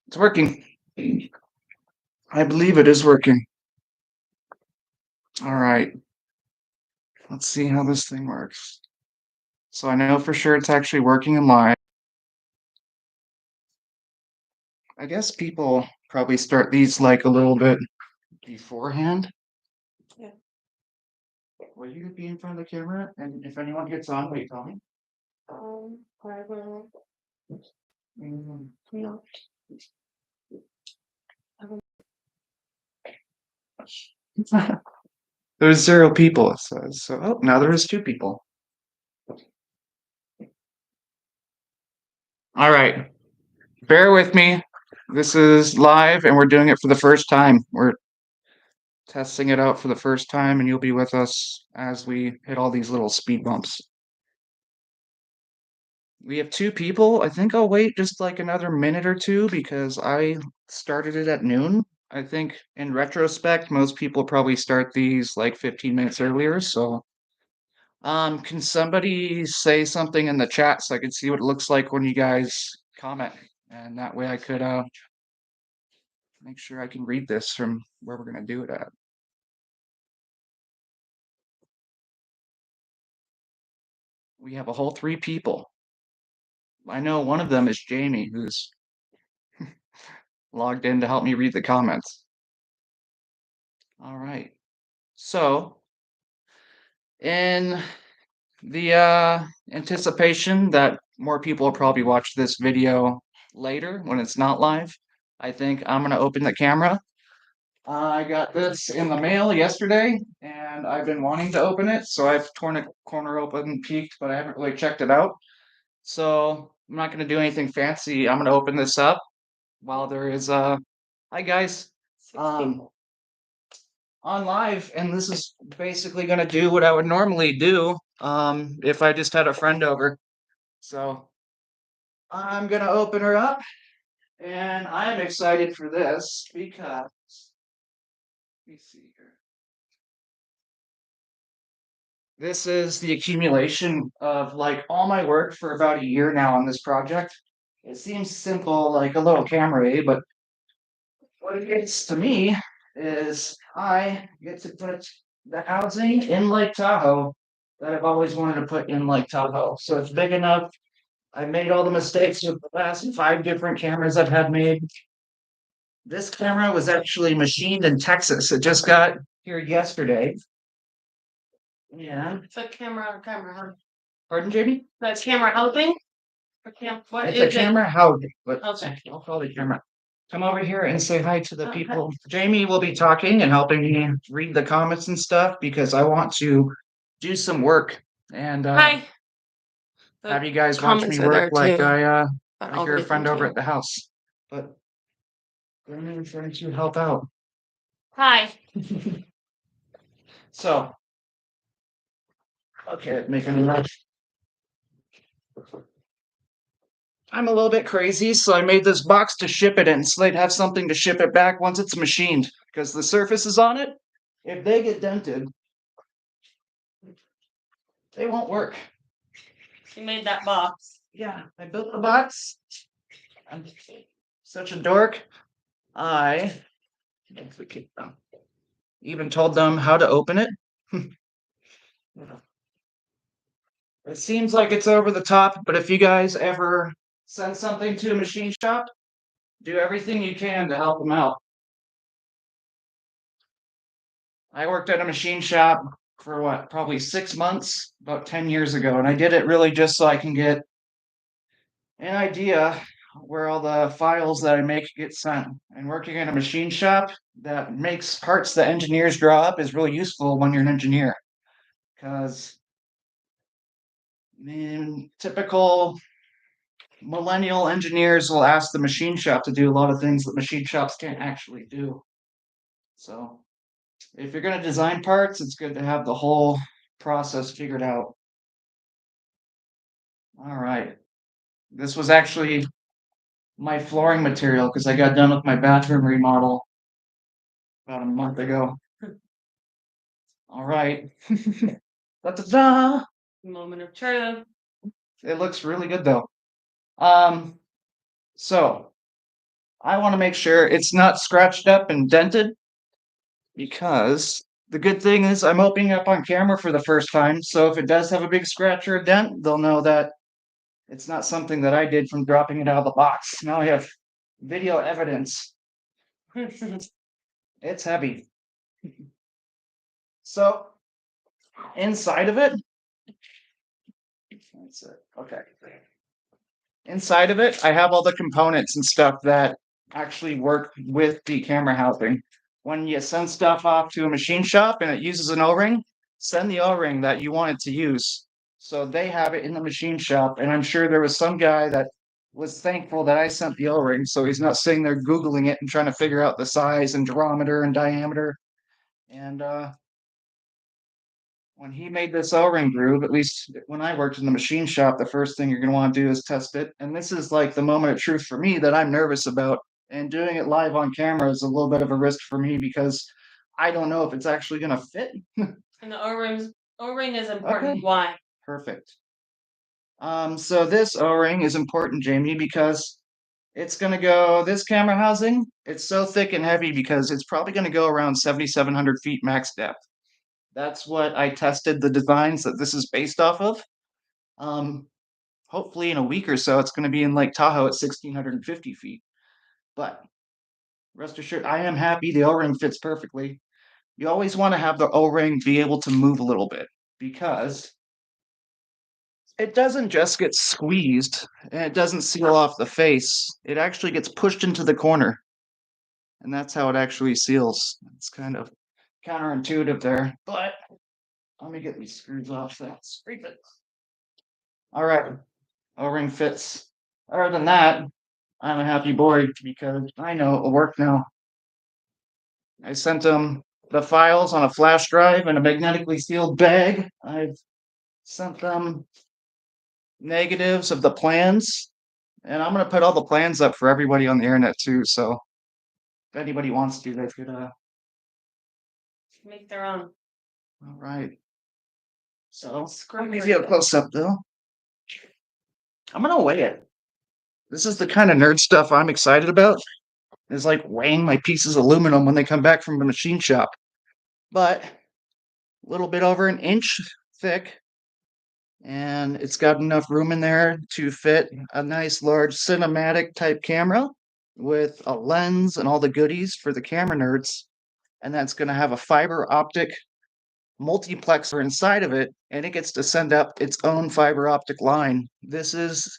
It's working. I believe it is working. All right. Let's see how this thing works. So I know for sure it's actually working in live. I guess people probably start these like a little bit beforehand. Yeah. Will you be in front of the camera? And if anyone gets on, will you tell me? Whatever. Mm. No. There's 0 people, it says. So, oh, now there is 2 people. All right. Bear with me. This is live and we're doing it for the first time. We're testing it out for the first time and you'll be with us as we hit all these little speed bumps. We have 2 people. I think I'll wait just like another minute or 2 because I started it at noon. I think in retrospect, most people probably start these like 15 minutes earlier. So, can somebody say something in the chat so I can see what it looks like when you guys comment? And that way I could make sure I can read this from where we're gonna do it at. We have a whole 3 people. I know one of them is Jamie, who's logged in to help me read the comments. All right. So, in the anticipation that more people will probably watch this video later when it's not live, I think I'm gonna open the camera. I got this in the mail yesterday, and I've been wanting to open it, so I've torn a corner open, peeked, but I haven't really checked it out. So I'm not gonna do anything fancy. I'm gonna open this up while there is hi guys. 16. On live, and this is basically gonna do what I would normally do if I just had a friend over. So I'm gonna open her up, and I'm excited for this because let me see here. This is the accumulation of like all my work for about a year now on this project. It seems simple, like a little camera, but what it is to me is I get to put the housing in Lake Tahoe that I've always wanted to put in Lake Tahoe. So it's big enough. I made all the mistakes with the last 5 different cameras I've had made. This camera was actually machined in Texas. It just got here yesterday. Yeah. It's a camera. Pardon, Jamie? That's camera helping? What It's a is it? camera housing, but Okay. I'll call the camera. Come over here and say hi to the people. Jamie will be talking and helping me read the comments and stuff because I want to do some work and Hi. have The you guys watch comments me are work there like too. like you're a friend over at the house. But I'm trying to help out. Hi. So, okay, making a rush. I'm a little bit crazy, so I made this box to ship it in so they'd have something to ship it back once it's machined because the surfaces on it, if they get dented, they won't work. She made that box. Yeah, I built the box. I'm such a dork. I even told them how to open it. It seems like it's over the top, but if you guys ever send something to a machine shop, do everything you can to help them out. I worked at a machine shop for what, probably 6 months, about 10 years ago, and I did it really just so I can get an idea where all the files that I make get sent. And working in a machine shop that makes parts that engineers draw up is really useful when you're an engineer. Because typical millennial engineers will ask the machine shop to do a lot of things that machine shops can't actually do. So if you're going to design parts, it's good to have the whole process figured out. All right. This was actually my flooring material because I got done with my bathroom remodel about a month ago. All right. Da-da-da. Moment of truth. It looks really good though. So I want to make sure it's not scratched up and dented because the good thing is I'm opening up on camera for the first time. So if it does have a big scratch or a dent, they'll know that it's not something that I did from dropping it out of the box. Now I have video evidence. It's heavy. So inside of it, that's it. Okay. Inside of it, I have all the components and stuff that actually work with the camera housing. When you send stuff off to a machine shop and it uses an O-ring, send the O-ring that you want it to use. So they have it in the machine shop, and I'm sure there was some guy that was thankful that I sent the O-ring, so he's not sitting there Googling it and trying to figure out the size and diameter and diameter. And when he made this O-ring groove, at least when I worked in the machine shop, the first thing you're going to want to do is test it. And this is like the moment of truth for me that I'm nervous about. And doing it live on camera is a little bit of a risk for me because I don't know if it's actually going to fit. And the O-ring is important. Okay, Why? perfect. So this O-ring is important, Jamie, because it's going to go, this camera housing, it's so thick and heavy because it's probably going to go around 7,700 feet max depth. That's what I tested the designs that this is based off of. Um, Hopefully in a week or so, it's going to be in Lake Tahoe at 1,650 feet. But rest assured, I am happy the O-ring fits perfectly. You always want to have the O-ring be able to move a little bit because it doesn't just get squeezed and it doesn't seal off the face. It actually gets pushed into the corner. And that's how it actually seals. It's kind of counterintuitive there, but let me get these screws off. That's it. All right. O-ring fits. Other than that, I'm a happy boy because I know it'll work now. I sent them the files on a flash drive in a magnetically sealed bag. I've sent them negatives of the plans, and I'm gonna put all the plans up for everybody on the internet too. So if anybody wants to, they could. Make their own. All right. So I'll give you a close up though. I'm gonna weigh it. This is the kind of nerd stuff I'm excited about. Is like weighing my pieces of aluminum when they come back from the machine shop. But a little bit over an inch thick, and it's got enough room in there to fit a nice large cinematic type camera with a lens and all the goodies for the camera nerds. And that's going to have a fiber optic multiplexer inside of it, and it gets to send up its own fiber optic line. This is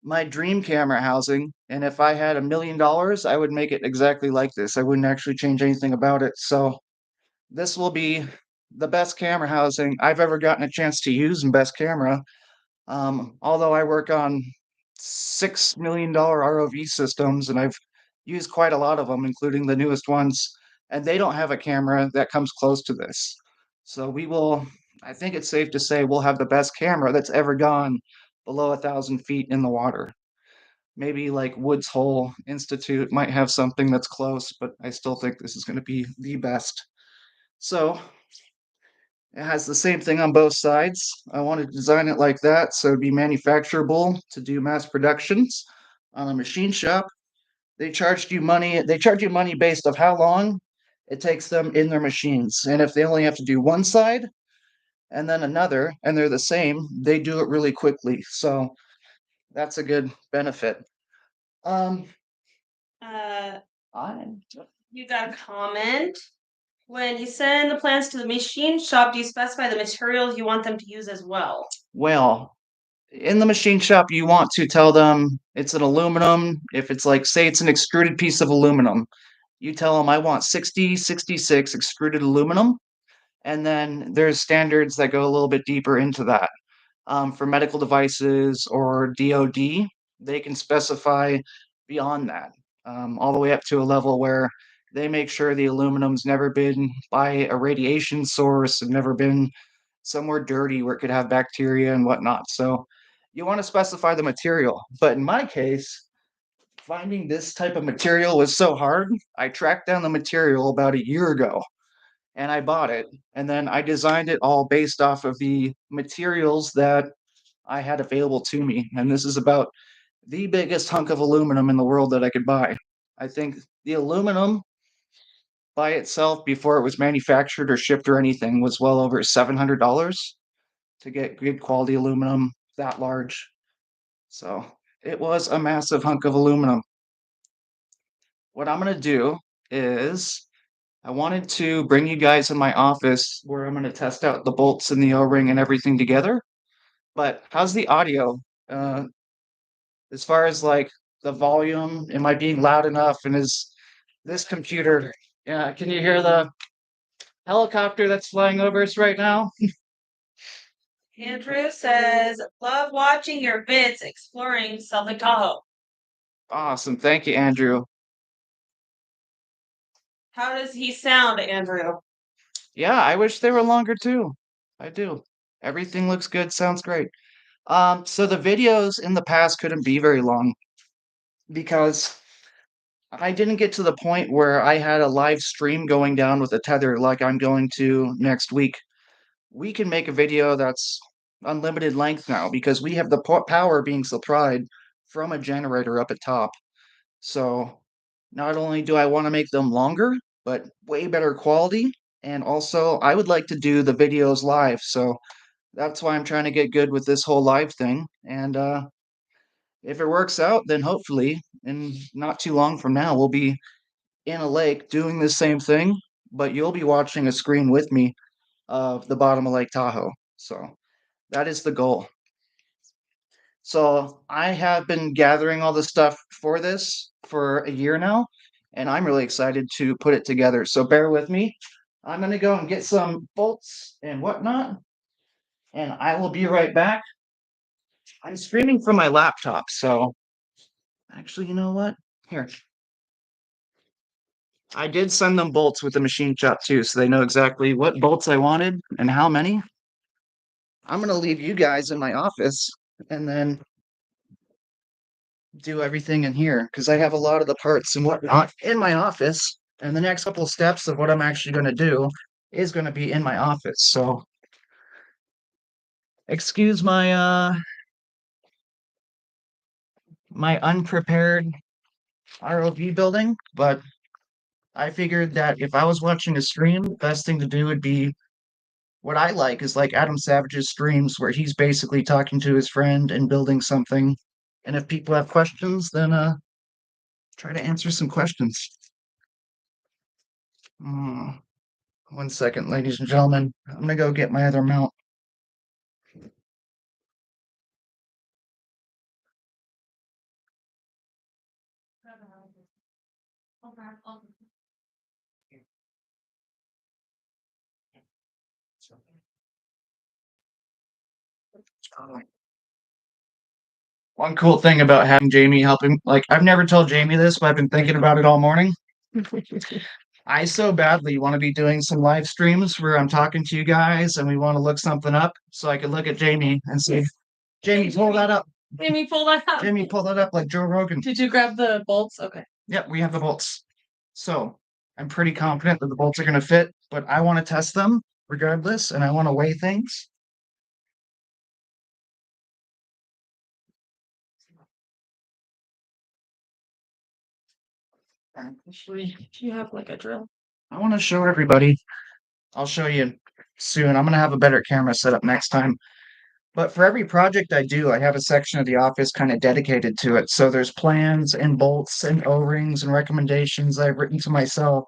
my dream camera housing, and if I had $1 million, I would make it exactly like this. I wouldn't actually change anything about it. So this will be the best camera housing I've ever gotten a chance to use in best camera. Although I work on $6 million ROV systems and I've used quite a lot of them, including the newest ones, and they don't have a camera that comes close to this. So we will, I think it's safe to say we'll have the best camera that's ever gone below 1,000 feet in the water. Maybe like Woods Hole Institute might have something that's close, but I still think this is going to be the best. So it has the same thing on both sides. I want to design it like that so it'd be manufacturable to do mass productions. On a machine shop, they charge you money based of how long it takes them in their machines. And if they only have to do one side and then another and they're the same, they do it really quickly. So that's a good benefit. Um Uh, I you got a comment. When you send the plans to the machine shop, do you specify the materials you want them to use as well? well, in the machine shop, you want to tell them it's an aluminum. If it's like, say, it's an extruded piece of aluminum, you tell them I want 6066 extruded aluminum. And then there's standards that go a little bit deeper into that. For medical devices or DoD, they can specify beyond that, all the way up to a level where they make sure the aluminum's never been by a radiation source and never been somewhere dirty where it could have bacteria and whatnot. So you want to specify the material. But in my case, finding this type of material was so hard. I tracked down the material about a year ago and I bought it. And then I designed it all based off of the materials that I had available to me. And this is about the biggest hunk of aluminum in the world that I could buy. I think the aluminum by itself before it was manufactured or shipped or anything was well over $700 to get good quality aluminum that large. So it was a massive hunk of aluminum. What I'm gonna do is I wanted to bring you guys in my office where I'm gonna test out the bolts and the O-ring and everything together. But how's the audio? Uh, as far as like the volume, am I being loud enough? And is this computer, yeah, can you hear the helicopter that's flying over us right now? Andrew says, love watching your vids exploring Lake Tahoe. Awesome. Thank you, Andrew. How does he sound, Andrew? Yeah, I wish they were longer too. I do. Everything looks good, sounds great. So the videos in the past couldn't be very long because I didn't get to the point where I had a live stream going down with a tether like I'm going to next week. We can make a video that's unlimited length now because we have the power being supplied from a generator up at top. So not only do I want to make them longer, but way better quality. And also, I would like to do the videos live. So that's why I'm trying to get good with this whole live thing. And if it works out, then hopefully, in not too long from now, we'll be in a lake doing the same thing, but you'll be watching a screen with me of the bottom of Lake Tahoe. So that is the goal. So I have been gathering all the stuff for this for a year now, and I'm really excited to put it together. So bear with me. I'm going to go and get some bolts and whatnot, and I will be right back. I'm streaming from my laptop, so actually, you know what? Here, I did send them bolts with the machine shop too, so they know exactly what bolts I wanted and how many. I'm going to leave you guys in my office and then do everything in here because I have a lot of the parts and whatnot in my office. And the next couple steps of what I'm actually going to do is going to be in my office. So excuse my unprepared ROV building, but I figured that if I was watching a stream, the best thing to do would be what I like is like Adam Savage's streams where he's basically talking to his friend and building something. And if people have questions, then try to answer some questions. Mm, 1 second, ladies and gentlemen. I'm gonna go get my other mount. One cool thing about having Jamie helping, like I've never told Jamie this, but I've been thinking about it all morning. I so badly want to be doing some live streams where I'm talking to you guys and we want to look something up so I can look at Jamie and say, Jamie, pull that up. Jamie, pull that up. Jamie, pull that up like Joe Rogan. Did you grab the bolts? Okay. Yep, we have the bolts. So I'm pretty confident that the bolts are going to fit, but I want to test them regardless and I want to weigh things. Actually, Do you have like a drill? I want to show everybody. I'll show you soon. I'm going to have a better camera set up next time. But for every project I do, I have a section of the office kind of dedicated to it. So there's plans and bolts and O-rings and recommendations I've written to myself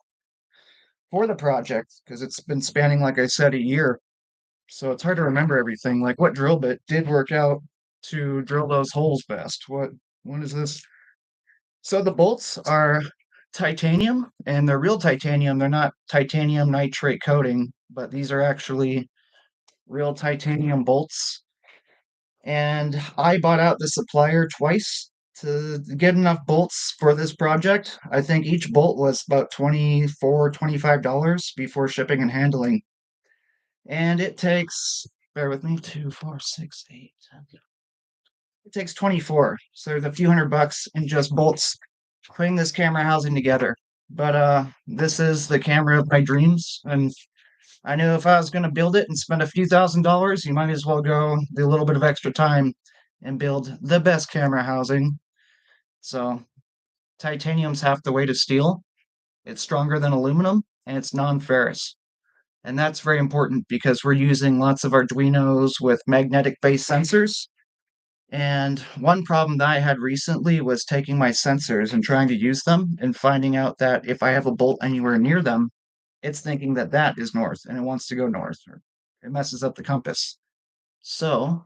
for the project because it's been spanning, like I said, a year. So it's hard to remember everything. Like what drill bit did work out to drill those holes best? What is this? So the bolts are titanium and they're real titanium. They're not titanium nitrate coating, but these are actually real titanium bolts. And I bought out the supplier twice to get enough bolts for this project. I think each bolt was about $25 before shipping and handling. And it takes, bear with me, 2, 4, 6, 8, 10. It takes 24. So there's a few $100 in just bolts putting this camera housing together. But this is the camera of my dreams. And I knew if I was going to build it and spend a few $1,000s, you might as well go do a little bit of extra time and build the best camera housing. So Titanium's half the weight of steel. It's stronger than aluminum, and it's non-ferrous. And that's very important because we're using lots of Arduinos with magnetic-based sensors. And one problem that I had recently was taking my sensors and trying to use them and finding out that if I have a bolt anywhere near them, it's thinking that that is north and it wants to go north, or it messes up the compass. So,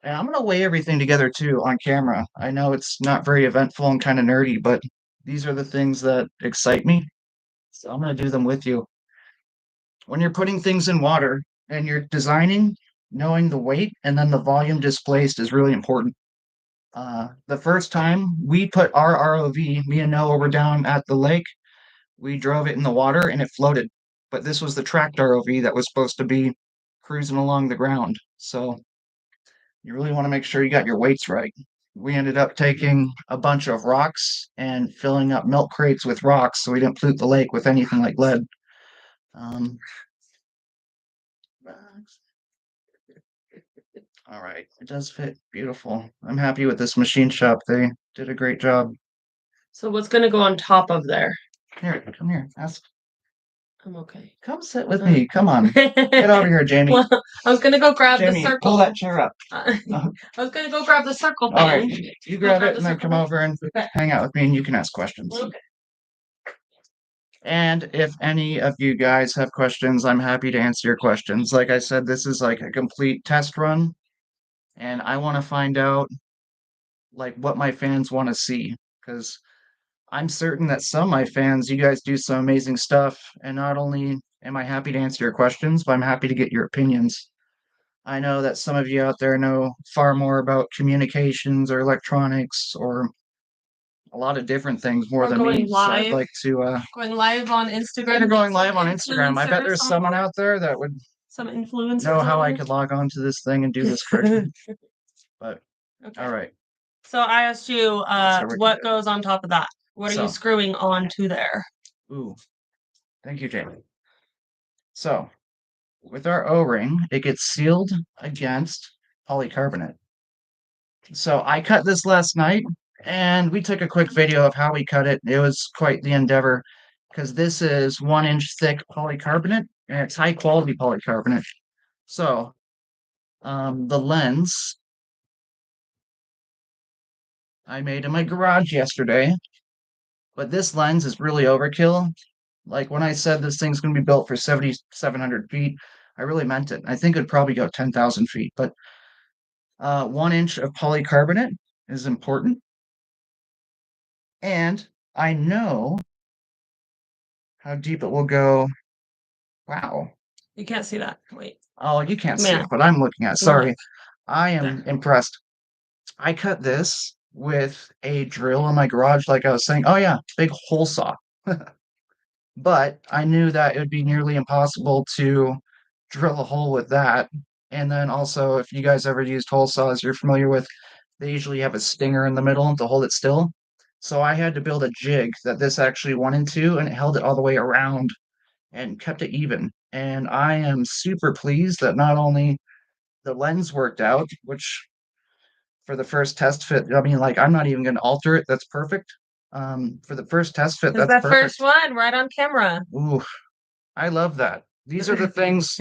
and I'm going to weigh everything together too on camera. I know it's not very eventful and kind of nerdy, but these are the things that excite me. So I'm going to do them with you. When you're putting things in water and you're designing, knowing the weight and then the volume displaced is really important. The first time we put our ROV, me and Noah were down at the lake. We drove it in the water and it floated. But this was the tracked ROV that was supposed to be cruising along the ground. So you really want to make sure you got your weights right. We ended up taking a bunch of rocks and filling up milk crates with rocks so we didn't pollute the lake with anything like lead. Um, all right, it does fit beautiful. I'm happy with this machine shop. They did a great job. So what's gonna go on top of there? Here, come here. Ask. I'm okay. Come sit with me. Come on. Get over here, Jamie. Well, I was gonna go grab Jamie, the circle. pull that chair up. I was gonna go grab the circle thing. All right, you grab grab it the and then circle come thing. over and Okay. hang out with me and you can ask questions. Okay. And if any of you guys have questions, I'm happy to answer your questions. Like I said, this is like a complete test run, and I want to find out like what my fans want to see because I'm certain that some of my fans, you guys do some amazing stuff, and not only am I happy to answer your questions, but I'm happy to get your opinions. I know that some of you out there know far more about communications or electronics or a lot of different things more Or than going me. So I'd live. like to Going live on Instagram. They're going live on Instagram. I bet Influencers there's on someone there. out there that would Some influencers. know how on I there. could log on to this thing and do this correctly. But Okay. all right. So I asked you, what goes on top of that? What are you So- screwing onto there? Ooh, thank you, Jamie. So with our O-ring, it gets sealed against polycarbonate. So I cut this last night and we took a quick video of how we cut it. It was quite the endeavor because this is 1 inch thick polycarbonate and it's high quality polycarbonate. So the lens I made in my garage yesterday, but this lens is really overkill. Like when I said this thing's going to be built for 7,700 feet, I really meant it. I think it'd probably go 10,000 feet, but 1 inch of polycarbonate is important. And I know how deep it will go. Wow. You can't see that. Wait. Oh, you can't see Man. it, but I'm looking at it. Sorry. I am There. impressed. I cut this with a drill in my garage, like I was saying. Oh, yeah, big hole saw. But I knew that it would be nearly impossible to drill a hole with that. And then also, if you guys ever used hole saws, you're familiar with, they usually have a stinger in the middle to hold it still. So I had to build a jig that this actually went into, and it held it all the way around and kept it even. And I am super pleased that not only the lens worked out, which for the first test fit, I mean, like I'm not even going to alter it. That's perfect. For the first test fit, that's that perfect. first one right on camera. Ooh, I love that. These are the things.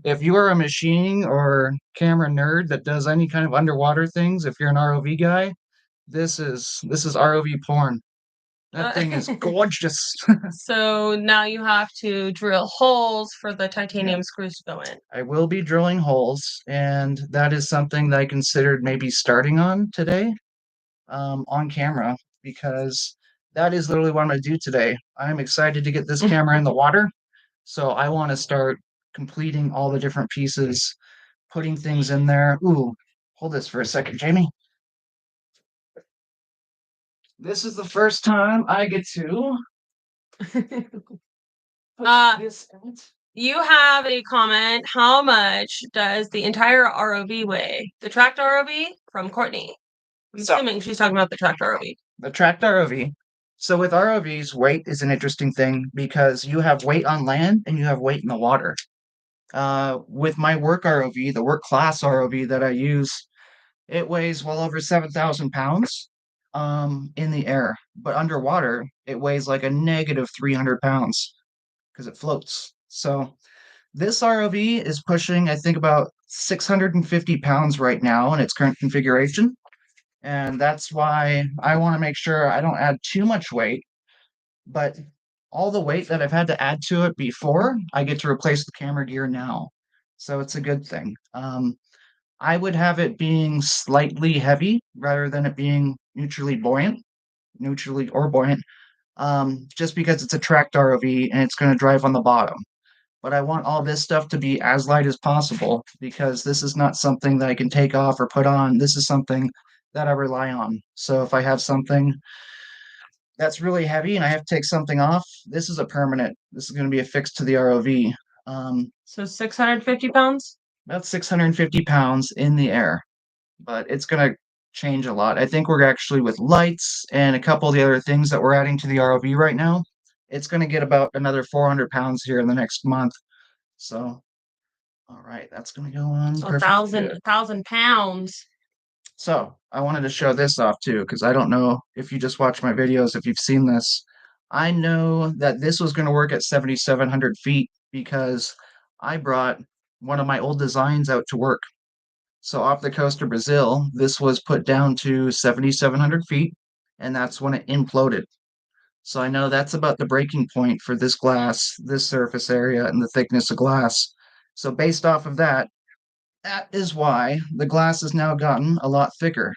If you are a machining or camera nerd that does any kind of underwater things, if you're an ROV guy, this is ROV porn. That thing is gorgeous. So now you have to drill holes for the titanium screws to go in. I will be drilling holes, and that is something that I considered maybe starting on today, on camera, because that is literally what I'm going to do today. I'm excited to get this camera in the water, so I want to start completing all the different pieces, putting things in there. Ooh, hold this for a second, Jamie. This is the first time I get to put this in it. You have a comment. How much does the entire ROV weigh? The tracked ROV from Courtney. I'm assuming she's talking about the tracked ROV. The tracked ROV. So with ROVs, weight is an interesting thing because you have weight on land and you have weight in the water. With my work ROV, the work class ROV that I use, it weighs well over 7,000 pounds. in the air, but underwater it weighs like a negative 300 pounds because it floats. So this ROV is pushing, I think, about 650 pounds right now in its current configuration. And that's why I want to make sure I don't add too much weight, but all the weight that I've had to add to it before, I get to replace the camera gear now. So it's a good thing. I would have it being slightly heavy rather than it being neutrally or buoyant, just because it's a tracked ROV and it's going to drive on the bottom. But I want all this stuff to be as light as possible because this is not something that I can take off or put on. This is something that I rely on. So if I have something that's really heavy and I have to take something off, this is a permanent. This is going to be affixed to the ROV. So 650 pounds? About 650 pounds in the air, but it's going to change a lot. I think we're actually with lights and a couple of the other things that we're adding to the ROV right now. It's going to get about another 400 pounds here in the next month. So, all right, that's going to go on. So Perfect. a thousand pounds. So I wanted to show this off too, because I don't know if you just watch my videos, if you've seen this. I know that this was going to work at 7,700 feet because I brought one of my old designs out to work. So off the coast of Brazil, this was put down to 7,700 feet, and that's when it imploded. So I know that's about the breaking point for this glass, this surface area, and the thickness of glass. So based off of that, that is why the glass has now gotten a lot thicker.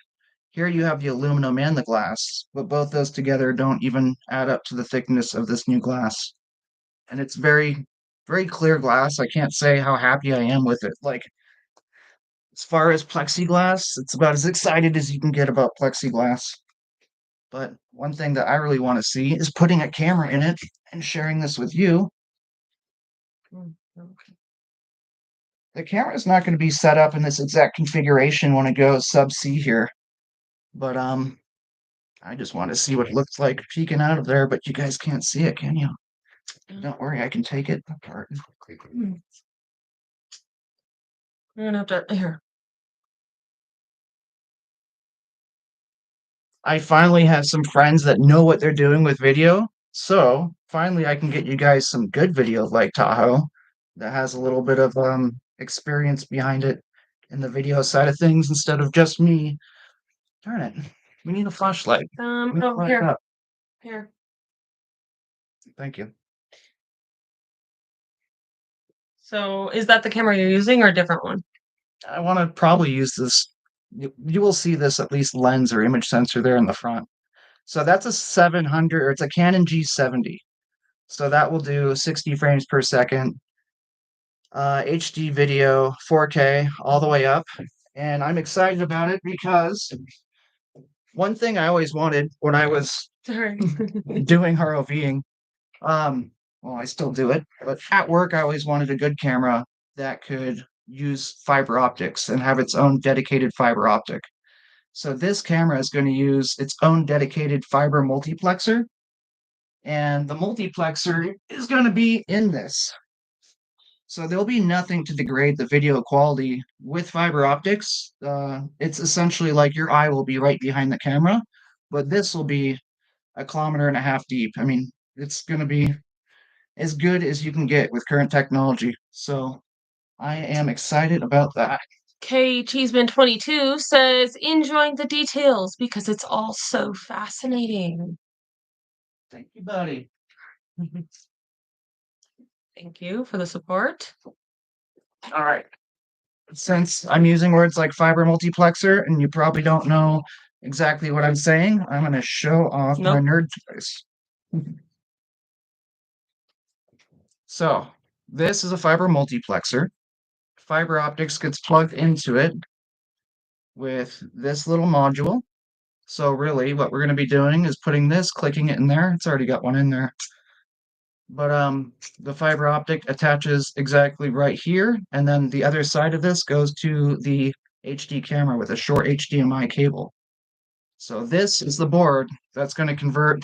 Here you have the aluminum and the glass, but both those together don't even add up to the thickness of this new glass. And it's very, very clear glass. I can't say how happy I am with it. Like, as far as plexiglass, it's about as excited as you can get about plexiglass. But one thing that I really want to see is putting a camera in it and sharing this with you. The camera is not going to be set up in this exact configuration when it goes subsea here, but I just want to see what it looks like peeking out of there, but you guys can't see it, can you? Don't worry, I can take it apart. You're gonna have to here. I finally have some friends that know what they're doing with video, so finally I can get you guys some good video of Lake Tahoe that has a little bit of experience behind it in the video side of things instead of just me. Darn it, we need a flashlight. Oh, here. Up. Here. Thank you. So is that the camera you're using or a different one? I want to probably use this. You will see this at least lens or image sensor there in the front. So that's a 700, or it's a Canon G70. So that will do 60 frames per second, HD video, 4K, all the way up. And I'm excited about it because one thing I always wanted when I was doing ROVing, well, I still do it, but at work, I always wanted a good camera that could use fiber optics and have its own dedicated fiber optic. So this camera is going to use its own dedicated fiber multiplexer, and the multiplexer is going to be in this. So there'll be nothing to degrade the video quality with fiber optics. It's essentially like your eye will be right behind the camera, but this will be a kilometer and a half deep. I mean, it's going to be as good as you can get with current technology. So I am excited about that. K Cheeseman 22 says enjoying the details because it's all so fascinating. Thank you, buddy. Thank you for the support. All right. Since I'm using words like fiber multiplexer and you probably don't know exactly what I'm saying, I'm going to show off my nerd toys. So this is a fiber multiplexer. Fiber optics gets plugged into it with this little module. So really what we're going to be doing is putting this, clicking it in there. It's already got one in there. But the fiber optic attaches exactly right here, and then the other side of this goes to the HD camera with a short HDMI cable. So this is the board that's going to convert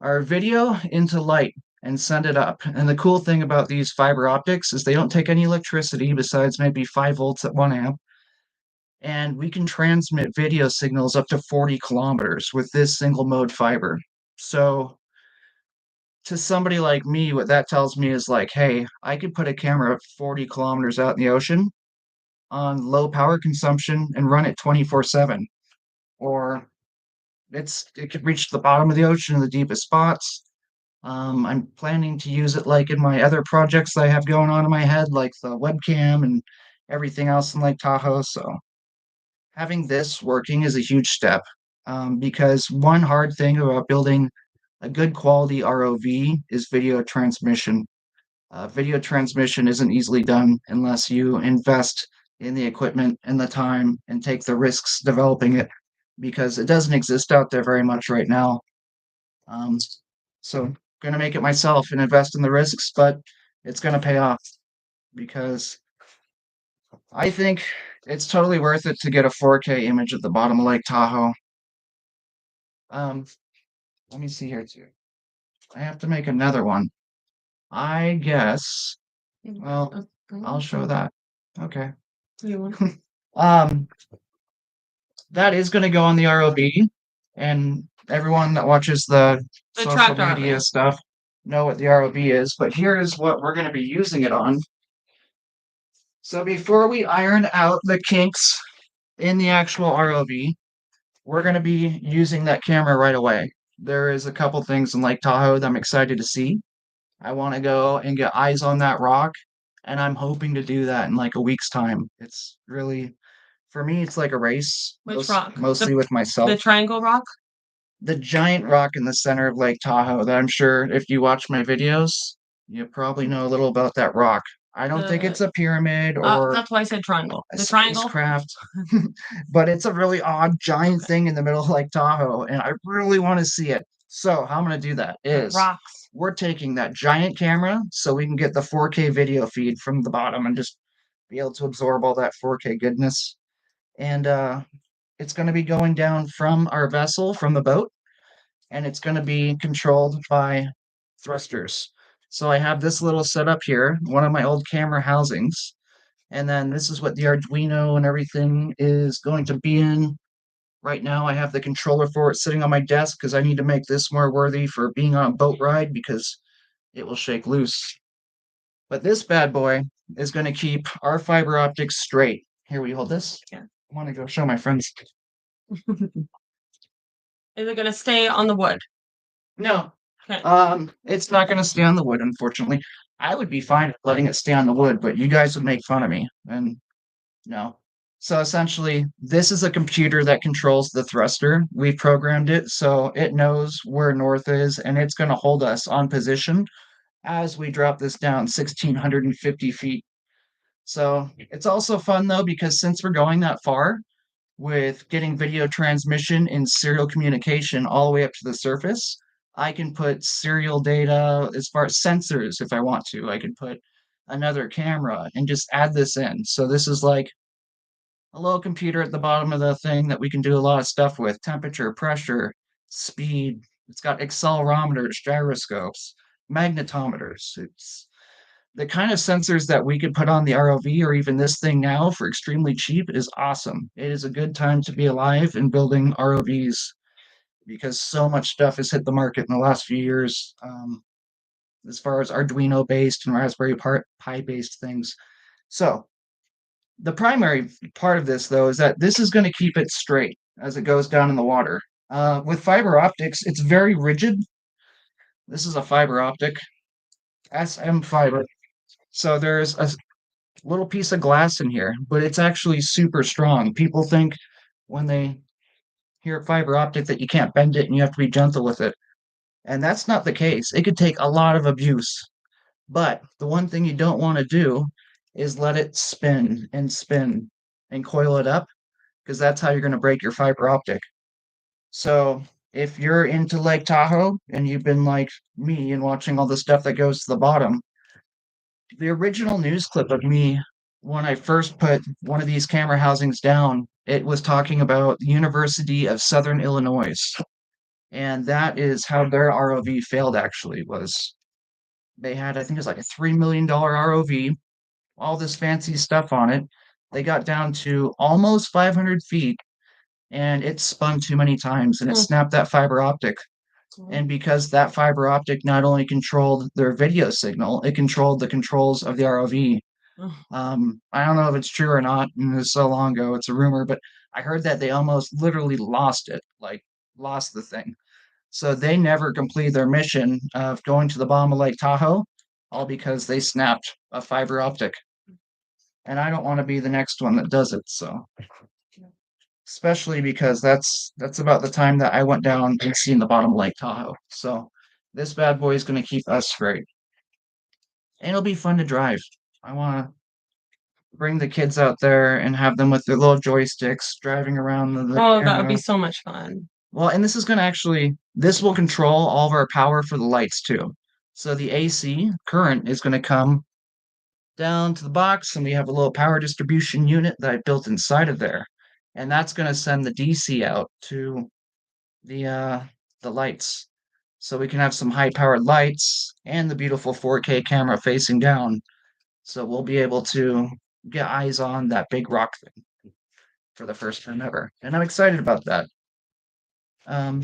our video into light and send it up. And the cool thing about these fiber optics is they don't take any electricity besides maybe 5 volts at 1 amp. and we can transmit video signals up to 40 kilometers with this single mode fiber. So to somebody like me, what that tells me is like, hey, I could put a camera 40 kilometers out in the ocean on low power consumption and run it 24/7. Or it could reach the bottom of the ocean in the deepest spots. I'm planning to use it like in my other projects that I have going on in my head, like the webcam and everything else in Lake Tahoe. So having this working is a huge step, because one hard thing about building a good quality ROV is video transmission. Video transmission isn't easily done unless you invest in the equipment and the time and take the risks developing it, because it doesn't exist out there very much right now. Um, so going to make it myself and invest in the risks, but it's going to pay off because I think it's totally worth it to get a 4K image at the bottom of Lake Tahoe. Um, Let me see here too. I have to make another one. I guess. Well, I'll show that. Okay. Um, that is going to go on the ROV, and everyone that watches the social tracked media ROV. stuff know what the ROV is. But here is what we're going to be using it on. So before we iron out the kinks in the actual ROV, we're going to be using that camera right away. There is a couple things in Lake Tahoe that I'm excited to see. I want to go and get eyes on that rock, and I'm hoping to do that in like a week's time. It's really, for me, it's like a race. Which rock? Mostly with myself. The triangle rock? The giant rock in the center of Lake Tahoe that I'm sure if you watch my videos, you probably know a little about that rock. I don't think it's a pyramid or that's why I said triangle. a The triangle? spacecraft, but it's a really odd giant thing in the middle of Lake Tahoe, and I really want to see it. So how I'm going to do that is Rocks. we're taking that giant camera so we can get the 4K video feed from the bottom and just be able to absorb all that 4K goodness. And it's going to be going down from our vessel, from the boat, and it's going to be controlled by thrusters. So I have this little setup here, one of my old camera housings, and then this is what the Arduino and everything is going to be in. Right now, I have the controller for it sitting on my desk because I need to make this more worthy for being on a boat ride because it will shake loose. But this bad boy is going to keep our fiber optics straight. Here, we hold this? Yeah. I want to go show my friends. Is it going to stay on the wood? No. Okay. It's not going to stay on the wood, unfortunately. I would be fine letting it stay on the wood, but you guys would make fun of me, and no. So essentially, this is a computer that controls the thruster. We've programmed it so it knows where north is, and it's going to hold us on position as we drop this down 1,650 feet. So it's also fun though, because since we're going that far with getting video transmission and serial communication all the way up to the surface, I can put serial data as far as sensors if I want to. I can put another camera and just add this in. So this is like a little computer at the bottom of the thing that we can do a lot of stuff with: temperature, pressure, speed. It's got accelerometers, gyroscopes, magnetometers. It's the kind of sensors that we could put on the ROV or even this thing now for extremely cheap is awesome. It is a good time to be alive in building ROVs because so much stuff has hit the market in the last few years, as far as Arduino based and Raspberry Pi based things. So the primary part of this, though, is that this is going to keep it straight as it goes down in the water. With fiber optics, it's very rigid. This is a fiber optic, SM fiber. So there's a little piece of glass in here, but it's actually super strong. People think when they hear fiber optic that you can't bend it and you have to be gentle with it. And that's not the case. It could take a lot of abuse. But the one thing you don't want to do is let it spin and coil it up, because that's how you're going to break your fiber optic. So if you're into Lake Tahoe and you've been like me and watching all the stuff that goes to the bottom, the original news clip of me when I first put one of these camera housings down, it was talking about the University of Southern Illinois. And that is how their ROV failed actually was they had, I think it was like a $3 million ROV, all this fancy stuff on it. they got down to almost 500 feet, and it spun too many times, and it Mm. snapped that fiber optic. And because that fiber optic not only controlled their video signal, it controlled the controls of the ROV. I don't know if it's true or not, and it was so long ago, it's a rumor, but I heard that they almost literally lost it, like lost the thing. So they never completed their mission of going to the bottom of Lake Tahoe, all because they snapped a fiber optic. And I don't want to be the next one that does it, so especially because that's about the time that I went down and seen the bottom of Lake Tahoe. So this bad boy is going to keep us straight. And it'll be fun to drive. I want to bring the kids out there and have them with their little joysticks driving around the Oh, that would be camera. so much fun. Well, and this is going to actually, this will control all of our power for the lights too. So the AC current is going to come down to the box, and we have a little power distribution unit that I built inside of there. And that's going to send the DC out to the lights. So we can have some high powered lights and the beautiful 4K camera facing down. So we'll be able to get eyes on that big rock thing for the first time ever. And I'm excited about that. Um,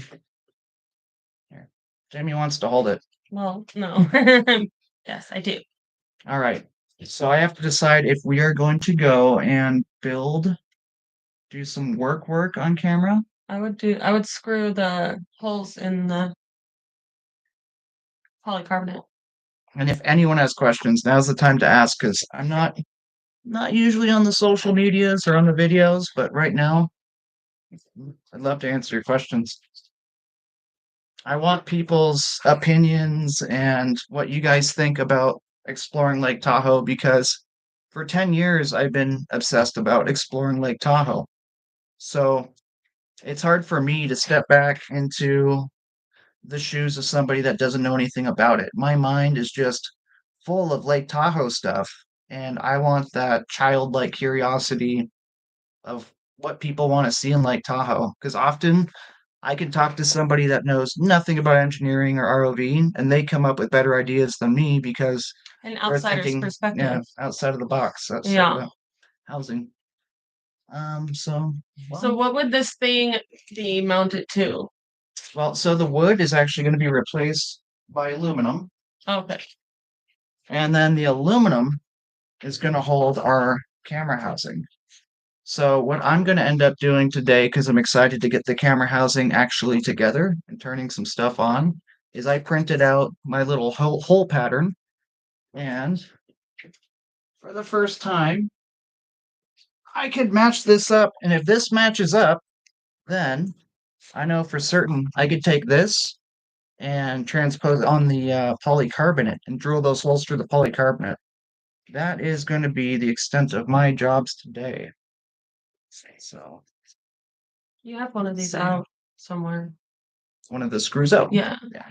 here. Jamie wants to hold it. Well, no. Yes, I do. All right. So I have to decide if we are going to go and do some work on camera. I would screw the holes in the polycarbonate. And if anyone has questions, now's the time to ask, because I'm not usually on the social medias or on the videos, but right now I'd love to answer your questions. I want people's opinions and what you guys think about exploring Lake Tahoe, because for 10 years I've been obsessed about exploring Lake Tahoe. So it's hard for me to step back into the shoes of somebody that doesn't know anything about it. My mind is just full of Lake Tahoe stuff, and I want that childlike curiosity of what people want to see in Lake Tahoe. Because often I can talk to somebody that knows nothing about engineering or ROV, and they come up with better ideas than me because An they're outsider's thinking, perspective. outside of the box, outside Yeah. of the housing. So So what would this thing be mounted to? well, so the wood is actually going to be replaced by aluminum, Okay. and then the aluminum is going to hold our camera housing. So what I'm going to end up doing today, because I'm excited to get the camera housing actually together and turning some stuff on, is I printed out my little hole pattern, and for the first time, I could match this up. And if this matches up, then I know for certain I could take this and transpose it on the polycarbonate and drill those holes through the polycarbonate. That is going to be the extent of my jobs today. So You have one of these out somewhere. one of the screws out. Yeah. Yeah.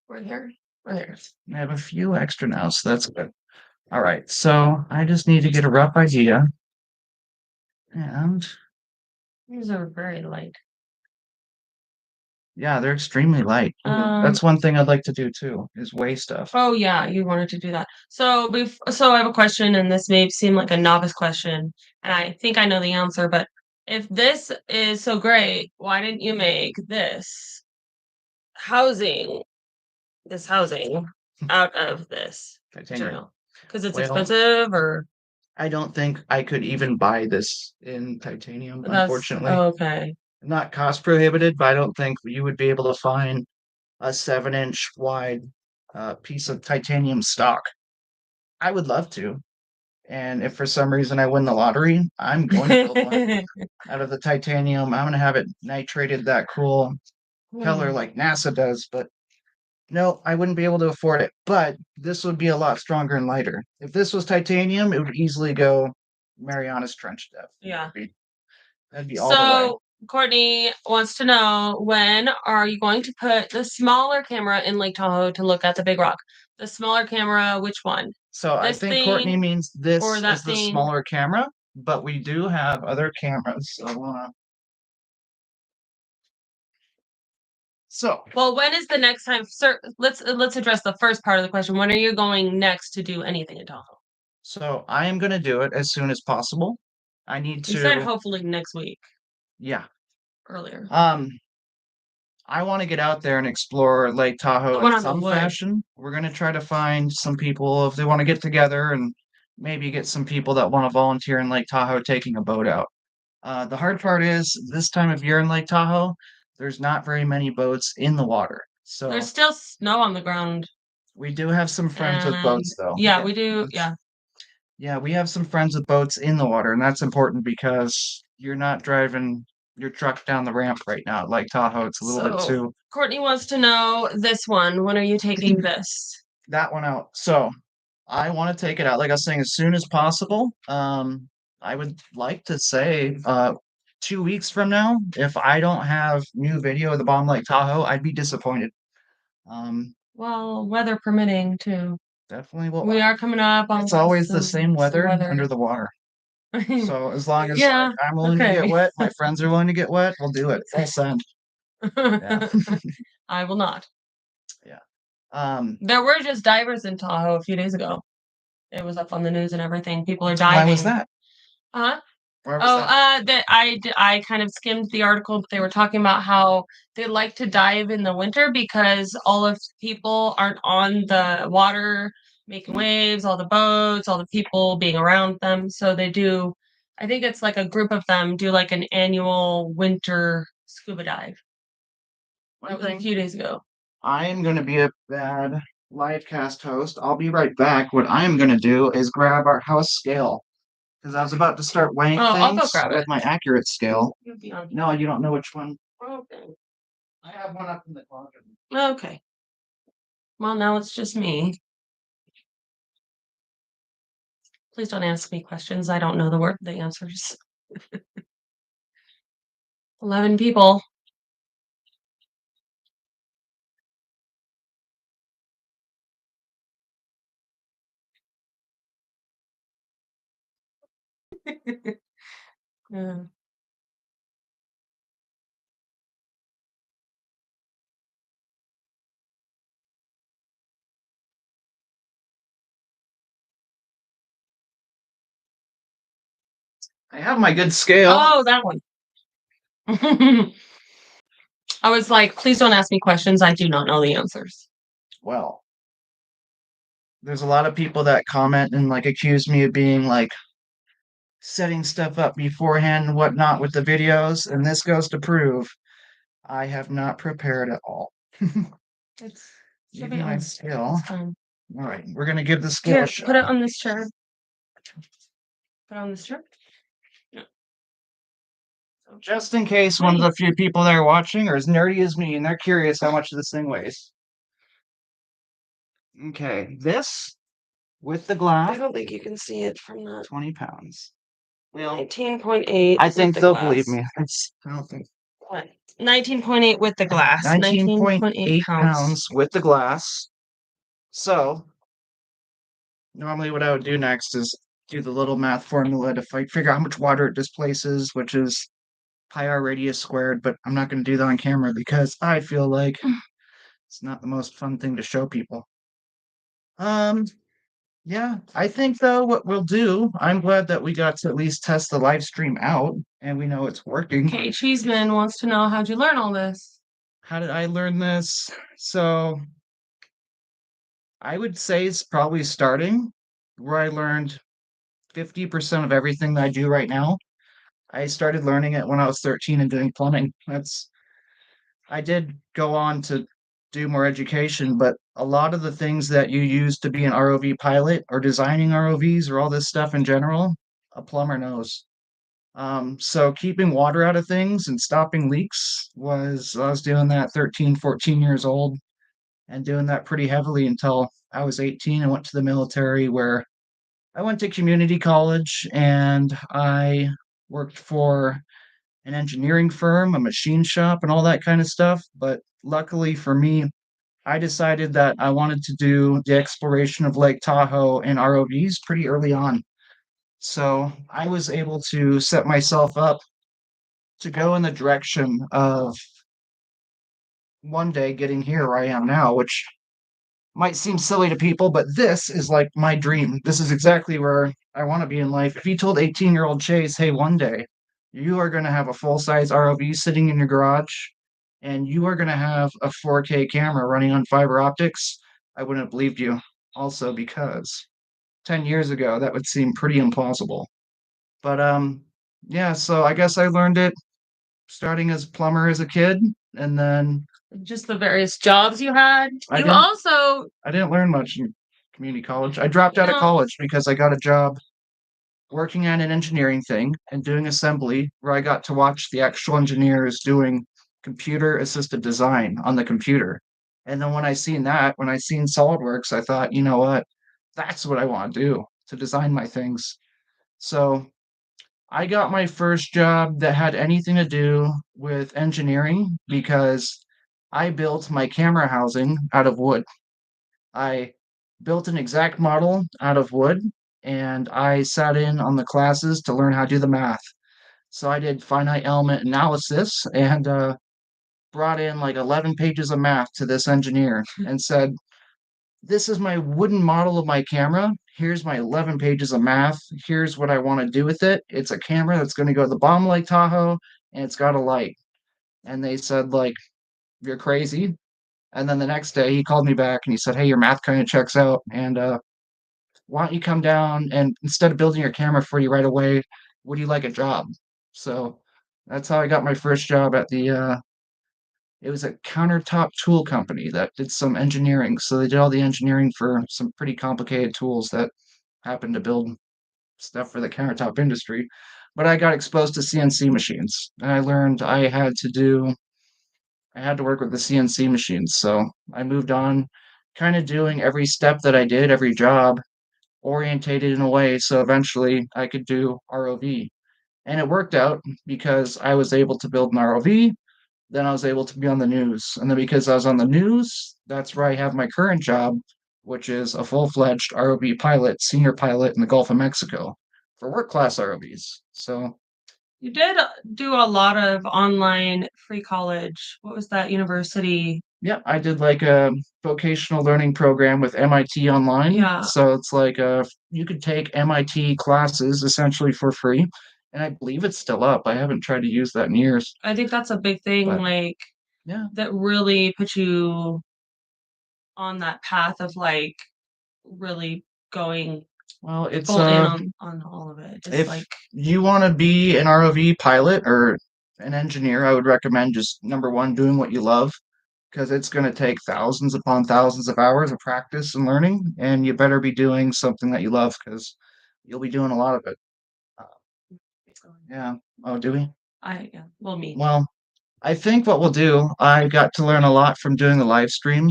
Right here. Right here. I have a few extra now, so that's good. All right, so I just need to get a rough idea. And These are very light. yeah, they're extremely light. That's one thing I'd like to do too, is weigh stuff. Oh yeah, you wanted to do that. So so I have a question, and this may seem like a novice question, and I think I know the answer, but if this is so great, why didn't you make housing, this housing out of this Titanium. material? Because it's Well, expensive, or I don't think I could even buy this in titanium, that's unfortunately. okay. Not cost prohibited, but I don't think you would be able to find a 7-inch wide piece of titanium stock. I would love to. And if for some reason I win the lottery, I'm going to build one out of the titanium. I'm going to have it nitrated that cool color like NASA does. But no, I wouldn't be able to afford it. But this would be a lot stronger and lighter. If this was titanium, it would easily go Mariana's Trench depth. Yeah. That'd be all the way. So Courtney wants to know, when are you going to put the smaller camera in Lake Tahoe to look at the big rock? The smaller camera, which one? So I This think Courtney thing means this or that is the thing? smaller camera, but we do have other cameras. So Well, when is the next time? Sir, let's address the first part of the question. When are you going next to do anything in Tahoe? so I am going to do it as soon as possible. I need You said to, hopefully next week yeah. earlier. I want to get out there and explore Lake The Tahoe in one on the some wood. fashion. We're going to try to find some people if they want to get together and maybe get some people that want to volunteer in Lake Tahoe taking a boat out. The hard part is this time of year in Lake Tahoe, there's not very many boats in the water. There's So still snow on the ground, we do have some friends with and boats, though. yeah, Yeah, we do. that's Yeah. yeah, we have some friends with boats in the water, and that's important because you're not driving your truck down the ramp right now at Lake Tahoe. It's a little bit So too Courtney wants to know this one. When are you taking this? that one out. So I want to take it out, like I was saying, as soon as possible. I would like to say 2 weeks from now, if I don't have new video of the Bomb Lake Tahoe, I'd be disappointed. Um, Well, weather permitting too. definitely will. We are coming up on It's always the some same weather weather. under the water. So as long as like Yeah. I'm willing to get Okay. wet, my friends are willing to get wet, we'll do it. Full send. Yeah. I will not. Yeah. Um, There were just divers in Tahoe a few days ago. It was up on the news and everything. People are why was diving. that? Huh? Where was Oh, that? that I kind of skimmed the article, but they were talking about how they like to dive in the winter because all of people aren't on the water making waves, all the boats, all the people being around them. So they do, I think it's like a group of them do like an annual winter scuba dive. That One was a thing, few days ago. I am going to be a bad live cast host. I'll be right back. What I'm going to do is grab our house scale because I was about to start weighing Oh, I'll go things grab with it. my accurate scale. You'll be on. No, you don't know which one. Okay. I have one up in the closet. Okay. Well, now it's just me. Please don't ask me questions. I don't know the answers. 11 people. Yeah. I have my good scale. Oh, that one. I was like, please don't ask me questions. I do not know the answers. Well, there's a lot of people that comment and like accuse me of being like setting stuff up beforehand and whatnot with the videos, and this goes to prove I have not prepared at all. It's should Give be me my on scale. this time. All right, we're gonna give the scale Here, a put it shot. on this chair. Put it on this chair. Yeah. Just in case one of the few people that are watching are as nerdy as me and they're curious how much this thing weighs. Okay, this with the I glass, don't think you can see it from that. 20 pounds. Well, 19.8. I think the they'll glass. believe me. I don't think. What? 19.8 with the glass. 19.8 pounds. pounds with the glass. So, normally what I would do next is do the little math formula to figure out how much water it displaces, which is pi r radius squared, but I'm not going to do that on camera because I feel like it's not the most fun thing to show people. Um, yeah, I think though what we'll do, I'm glad that we got to at least test the live stream out and we know it's working. Okay, Cheeseman wants to know how'd you learn all this? How did I learn this? So I would say it's probably starting where I learned 50% of everything that I do right now. I started learning it when I was 13 and doing plumbing. I did go on to do more education, but a lot of the things that you use to be an ROV pilot or designing ROVs or all this stuff in general, a plumber knows. So keeping water out of things and stopping leaks I was doing that 13, 14 years old and doing that pretty heavily until I was 18 and went to the military where I went to community college and I worked for an engineering firm, a machine shop, and all that kind of stuff. But luckily for me, I decided that I wanted to do the exploration of Lake Tahoe and ROVs pretty early on. So I was able to set myself up to go in the direction of one day getting here where I am now, which might seem silly to people, but this is like my dream. This is exactly where I want to be in life. If you told 18-year-old Chase, hey, one day you are going to have a full-size ROV sitting in your garage and you are going to have a 4K camera running on fiber optics, I wouldn't have believed you. Also, because 10 years ago, that would seem pretty implausible. But yeah, so I guess I learned it starting as plumber as a kid, and then Just the various jobs you had. I You didn't also, I didn't learn much in community college. I dropped you out of know, college because I got a job working on an engineering thing and doing assembly where I got to watch the actual engineers doing computer assisted design on the computer. And then when I seen SolidWorks, I thought, you know what? That's what I want to do to design my things. So I got my first job that had anything to do with engineering because I built my camera housing out of wood. I built an exact model out of wood and I sat in on the classes to learn how to do the math. So I did finite element analysis and brought in like 11 pages of math to this engineer and said, this is my wooden model of my camera. Here's my 11 pages of math. Here's what I want to do with it. It's a camera that's going to go to the bottom of Lake Tahoe and it's got a light. And they said, like, you're crazy. And then the next day he called me back and he said, hey, your math kind of checks out. And why don't you come down and instead of building your camera for you right away, would you like a job? So that's how I got my first job at it was a countertop tool company that did some engineering. So they did all the engineering for some pretty complicated tools that happened to build stuff for the countertop industry. But I got exposed to CNC machines and I learned I had to work with the CNC machines. So I moved on kind of doing every step that I did, every job orientated in a way so eventually I could do ROV. And it worked out because I was able to build an ROV, then I was able to be on the news. And then because I was on the news, that's where I have my current job, which is a full-fledged ROV pilot, senior pilot in the Gulf of Mexico for work class ROVs. So you did do a lot of online free college. What was that university? yeah, I did like a vocational learning program with MIT online. Yeah. So it's like you could take MIT classes essentially for free. And I believe it's still up. I haven't tried to use that in years. I think that's a big thing, But like, yeah, that really put you on that path of, like, really going well, it's full in on all of it. Just if like, you want to be an ROV pilot or an engineer, I would recommend just number one, doing what you love because it's going to take thousands upon thousands of hours of practice and learning. And you better be doing something that you love because you'll be doing a lot of it. Uh, yeah. Oh, do we? yeah, well, me. Well, I think what we'll do, I got to learn a lot from doing the live stream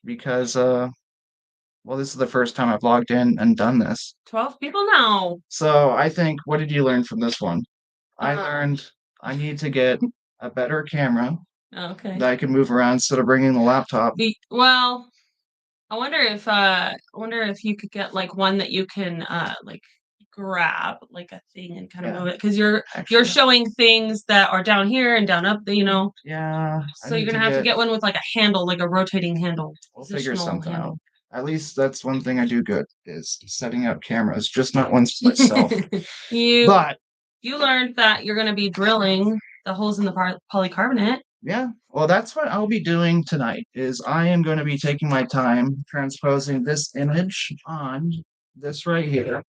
because, well, this is the first time I've logged in and done this. 12 people now. So I think, what did you learn from this one? I Uh, learned I need to get a better camera okay. that I can move around instead of bringing the laptop. Well, I wonder if you could get like one that you can like grab like a thing and kind of Yeah, move it because you're actually, showing things that are down here and down up, yeah, I so you're need to gonna have to get, get one with like a handle, like a rotating handle, we'll figure positional something out. handle. At least that's one thing I do good is setting up cameras, just not ones for myself. you But you learned that you're gonna be drilling the holes in the polycarbonate. yeah, well, that's what I'll be doing tonight is I am going to be taking my time transposing this image on this right here.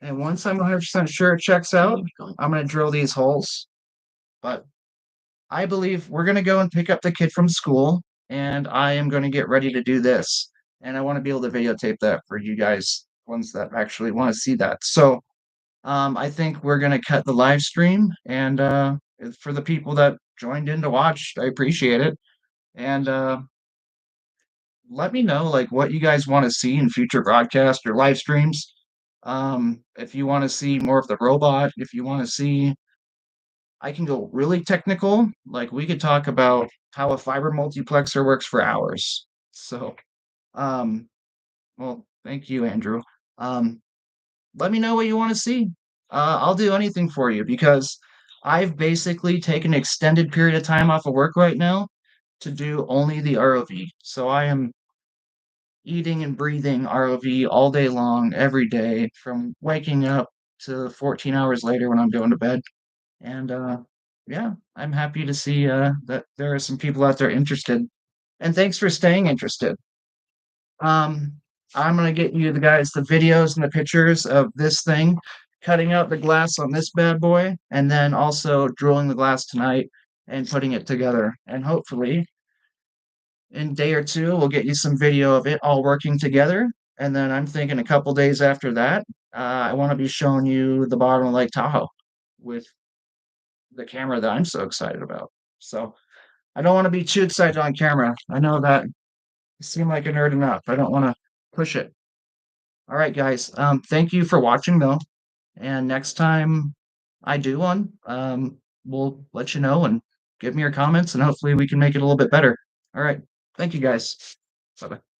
And once I'm 100% sure it checks out, I'm going to drill these holes. But I believe we're going to go and pick up the kid from school and I am going to get ready to do this. And I want to be able to videotape that for you guys, ones that actually want to see that. So I think we're going to cut the live stream. And for the people that joined in to watch, I appreciate it. And let me know like what you guys want to see in future broadcasts or live streams. If you want to see more of the robot, if you want to see, I can go really technical. Like we could talk about how a fiber multiplexer works for hours. So, um, well, thank you, Andrew. Um, let me know what you want to see. I'll do anything for you because I've basically taken an extended period of time off of work right now to do only the ROV. So I am eating and breathing ROV all day long, every day, from waking up to 14 hours later when I'm going to bed. And yeah, I'm happy to see that there are some people out there interested. And thanks for staying interested. Um, I'm gonna get you the guys the videos and the pictures of this thing, cutting out the glass on this bad boy, and then also drilling the glass tonight and putting it together. And hopefully, in a day or two, we'll get you some video of it all working together. And then I'm thinking a couple days after that, I want to be showing you the bottom of Lake Tahoe with the camera that I'm so excited about. So I don't want to be too excited on camera. I know that I seem like a nerd enough. I don't want to push it. All right, guys. Thank you for watching though. And next time I do one, we'll let you know and give me your comments and hopefully we can make it a little bit better. All right. Thank you guys. Bye bye.